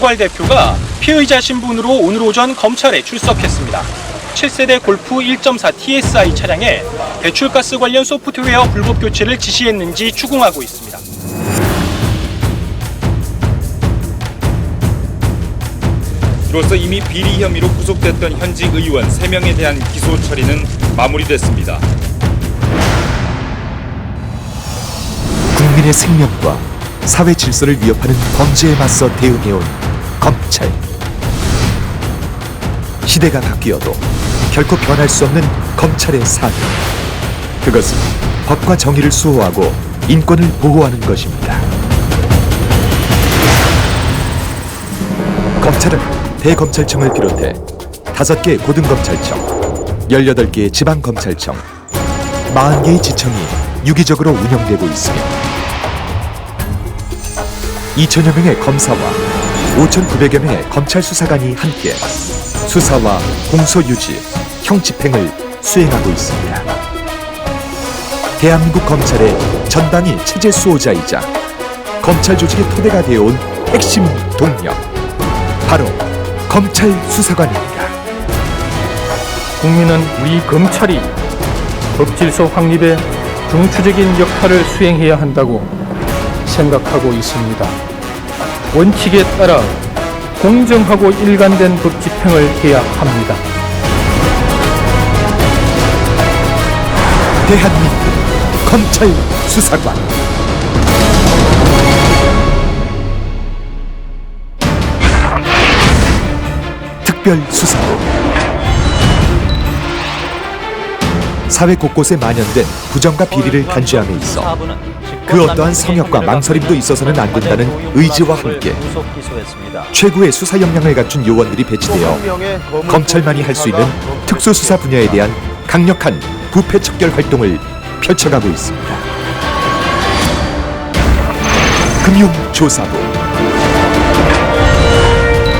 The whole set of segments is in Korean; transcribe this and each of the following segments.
이성괄 대표가 피의자 신분으로 오늘 오전 검찰에 출석했습니다. 7세대 골프 1.4 TSI 차량에 배출가스 관련 소프트웨어 불법 교체를 지시했는지 추궁하고 있습니다. 이로써 이미 비리 혐의로 구속됐던 현직 의원 3명에 대한 기소 처리는 마무리됐습니다. 국민의 생명과 사회 질서를 위협하는 범죄에 맞서 대응해온 검찰. 시대가 바뀌어도 결코 변할 수 없는 검찰의 사명. 그것은 법과 정의를 수호하고 인권을 보호하는 것입니다. 검찰은 대검찰청을 비롯해 5개 고등검찰청, 18개의 지방검찰청, 40개의 지청이 유기적으로 운영되고 있으며 2천여 명의 검사와 5,900여 명의 검찰 수사관이 함께 수사와 공소 유지, 형 집행을 수행하고 있습니다. 대한민국 검찰의 전방위 체제 수호자이자 검찰 조직의 토대가 되어온 핵심 동력, 바로 검찰 수사관입니다. 국민은 우리 검찰이 법질서 확립에 중추적인 역할을 수행해야 한다고 생각하고 있습니다. 원칙에 따라 공정하고 일관된 법 집행을 해야 합니다. 대한민국 검찰 수사관. 특별수사부. 사회 곳곳에 만연된 부정과 비리를 단죄함에 있어 그 어떠한 성역과 망설임도 있어서는 안 된다는 의지와 함께 최고의 수사 역량을 갖춘 요원들이 배치되어 검찰만이 할 수 있는 특수수사 분야에 대한 강력한 부패 척결 활동을 펼쳐가고 있습니다. 금융조사부.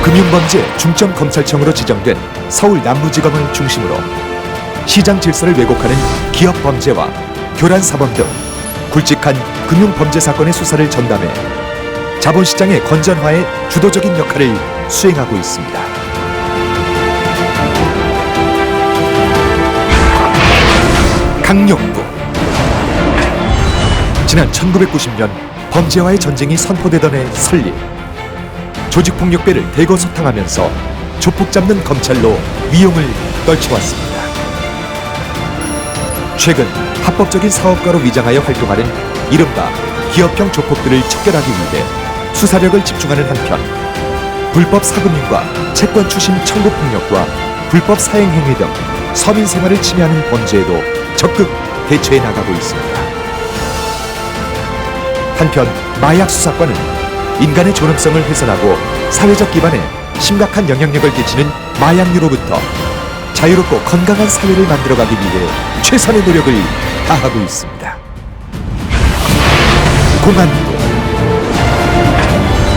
금융범죄 중점검찰청으로 지정된 서울 남부지검을 중심으로 시장 질서를 왜곡하는 기업범죄와 교란사범 등 굵직한 금융범죄 사건의 수사를 전담해 자본시장의 건전화에 주도적인 역할을 수행하고 있습니다. 강력부. 지난 1990년 범죄와의 전쟁이 선포되던 해 설립. 조직폭력배를 대거 소탕하면서 조폭 잡는 검찰로 위용을 떨쳐왔습니다. 최근 합법적인 사업가로 위장하여 활동하는 이른바 기업형 조폭들을 척결하기 위해 수사력을 집중하는 한편 불법 사금융과 채권 추심 청구 폭력과 불법 사행 행위 등 서민 생활을 침해하는 범죄에도 적극 대처해 나가고 있습니다. 한편 마약 수사권은 인간의 존엄성을 훼손하고 사회적 기반에 심각한 영향력을 끼치는 마약류로부터 자유롭고 건강한 사회를 만들어가기 위해 최선의 노력을 다하고 있습니다. 공안부.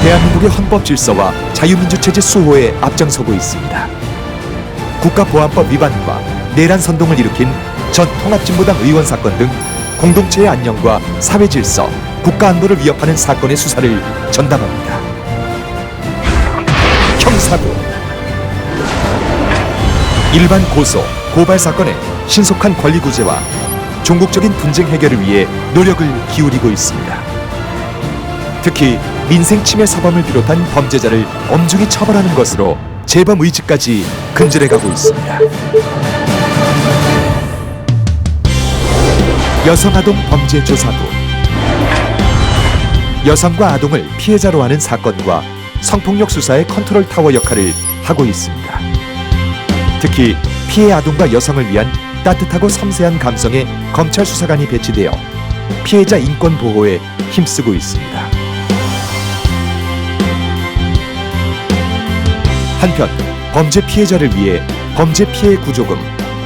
대한민국의 헌법 질서와 자유민주체제 수호에 앞장서고 있습니다. 국가보안법 위반과 내란 선동을 일으킨 전 통합진보당 의원 사건 등 공동체의 안녕과 사회 질서, 국가 안보를 위협하는 사건의 수사를 전담합니다. 형사부. 일반 고소, 고발 사건의 신속한 권리 구제와 종국적인 분쟁 해결을 위해 노력을 기울이고 있습니다. 특히 민생 침해 사범을 비롯한 범죄자를 엄중히 처벌하는 것으로 재범 의지까지 근절해가고 있습니다. 여성아동 범죄조사부. 여성과 아동을 피해자로 하는 사건과 성폭력 수사의 컨트롤 타워 역할을 하고 있습니다. 특히 피해 아동과 여성을 위한 따뜻하고 섬세한 감성의 검찰 수사관이 배치되어 피해자 인권 보호에 힘쓰고 있습니다. 한편 범죄 피해자를 위해 범죄 피해 구조금,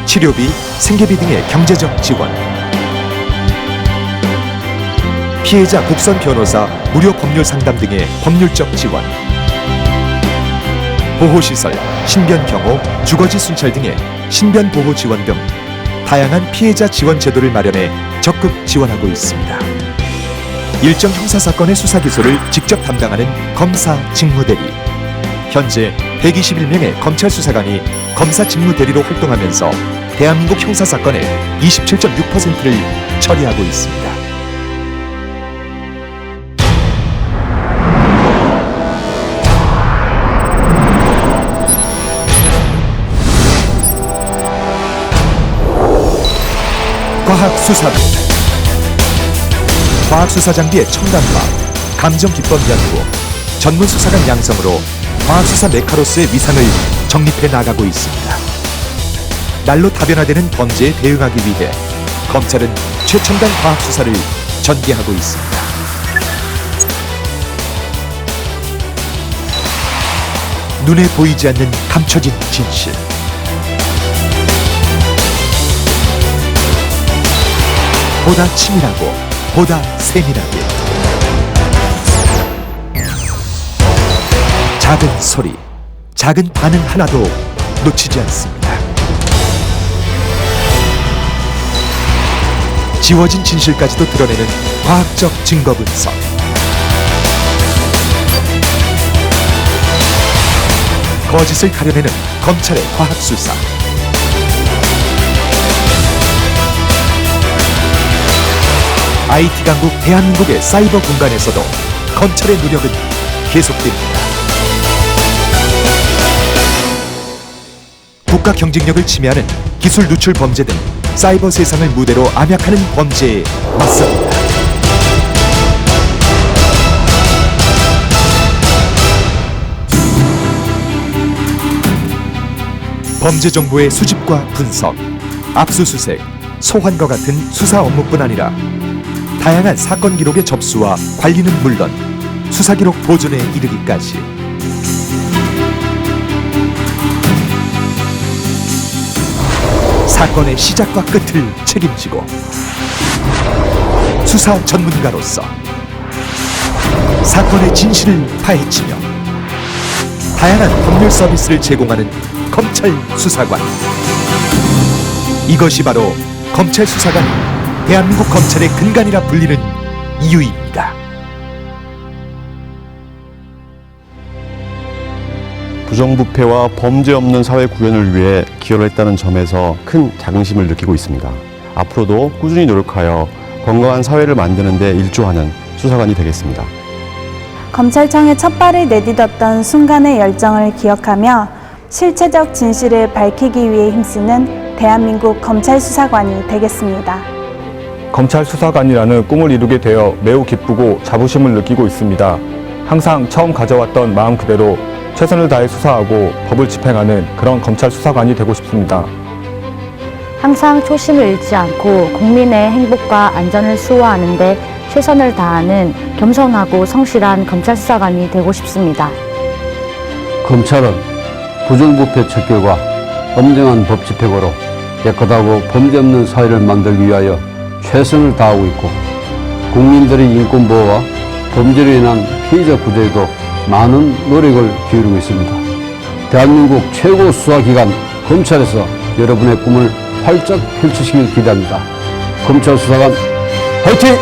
치료비, 생계비 등의 경제적 지원, 피해자 국선 변호사 무료 법률 상담 등의 법률적 지원, 보호시설, 신변 경호, 주거지 순찰 등의 신변 보호 지원 등 다양한 피해자 지원 제도를 마련해 적극 지원하고 있습니다. 일정 형사사건의 수사 기소를 직접 담당하는 검사 직무대리, 현재 121명의 검찰 수사관이 검사 직무 대리로 활동하면서 대한민국 형사 사건의 27.6%를 처리하고 있습니다. 과학수사부 과학수사장비의 첨단화, 감정기법 연구, 전문수사관 양성으로 과학수사 메카로스의 위상을 정립해 나가고 있습니다. 날로 다변화되는 범죄에 대응하기 위해 검찰은 최첨단 과학수사를 전개하고 있습니다. 눈에 보이지 않는 감춰진 진실, 보다 치밀하고 보다 세밀하게 작은 소리, 작은 반응 하나도 놓치지 않습니다. 지워진 진실까지도 드러내는 과학적 증거 분석. 거짓을 가려내는 검찰의 과학 수사. IT 강국 대한민국의 사이버 공간에서도 검찰의 노력은 계속됩니다. 국가 경쟁력을 침해하는 기술 누출 범죄 등 사이버 세상을 무대로 암약하는 범죄에 맞섭니다. 범죄 정보의 수집과 분석, 압수수색, 소환과 같은 수사 업무뿐 아니라 다양한 사건 기록의 접수와 관리는 물론 수사 기록 보존에 이르기까지 사건의 시작과 끝을 책임지고 수사 전문가로서 사건의 진실을 파헤치며 다양한 법률 서비스를 제공하는 검찰 수사관. 이것이 바로 검찰 수사관이 대한민국 검찰의 근간이라 불리는 이유입니다. 부정부패와 범죄 없는 사회 구현을 위해 기여를 했다는 점에서 큰 자긍심을 느끼고 있습니다. 앞으로도 꾸준히 노력하여 건강한 사회를 만드는 데 일조하는 수사관이 되겠습니다. 검찰청에 첫 발을 내딛었던 순간의 열정을 기억하며 실체적 진실을 밝히기 위해 힘쓰는 대한민국 검찰 수사관이 되겠습니다. 검찰 수사관이라는 꿈을 이루게 되어 매우 기쁘고 자부심을 느끼고 있습니다. 항상 처음 가져왔던 마음 그대로 최선을 다해 수사하고 법을 집행하는 그런 검찰 수사관이 되고 싶습니다. 항상 초심을 잃지 않고 국민의 행복과 안전을 수호하는 데 최선을 다하는 겸손하고 성실한 검찰 수사관이 되고 싶습니다. 검찰은 부정부패 척결과 엄정한 법 집행으로 깨끗하고 범죄 없는 사회를 만들기 위하여 최선을 다하고 있고 국민들의 인권 보호와 범죄로 인한 피해자 구제에도 많은 노력을 기울이고 있습니다. 대한민국 최고 수사기관 검찰에서 여러분의 꿈을 활짝 펼치시길 기대합니다. 검찰 수사관 화이팅!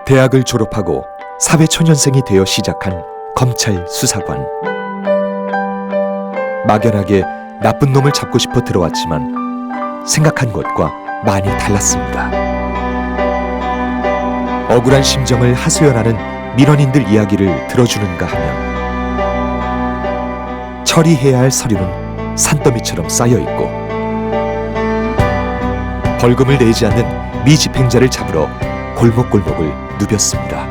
대학을 졸업하고 사회초년생이 되어 시작한 검찰 수사관. 막연하게 나쁜 놈을 잡고 싶어 들어왔지만 생각한 것과 많이 달랐습니다. 억울한 심정을 하소연하는 민원인들 이야기를 들어주는가 하면 처리해야 할 서류는 산더미처럼 쌓여있고 벌금을 내지 않는 미집행자를 잡으러 골목골목을 누볐습니다.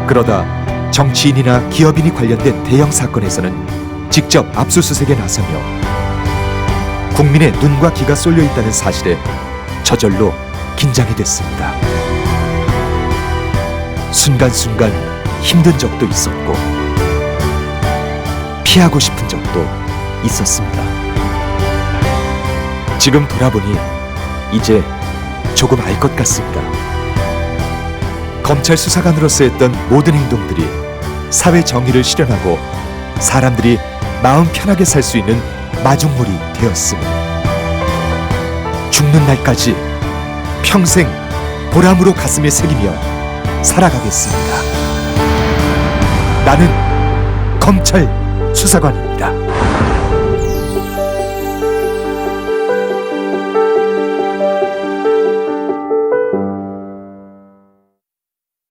그러다 정치인이나 기업인이 관련된 대형 사건에서는 직접 압수수색에 나서며 국민의 눈과 귀가 쏠려 있다는 사실에 저절로 긴장이 됐습니다. 순간순간 힘든 적도 있었고 피하고 싶은 적도 있었습니다. 지금 돌아보니 이제 조금 알 것 같습니다. 검찰 수사관으로서 했던 모든 행동들이 사회 정의를 실현하고 사람들이 마음 편하게 살 수 있는 마중물이 되었음을 죽는 날까지 평생 보람으로 가슴에 새기며 살아가겠습니다. 나는 검찰 수사관입니다.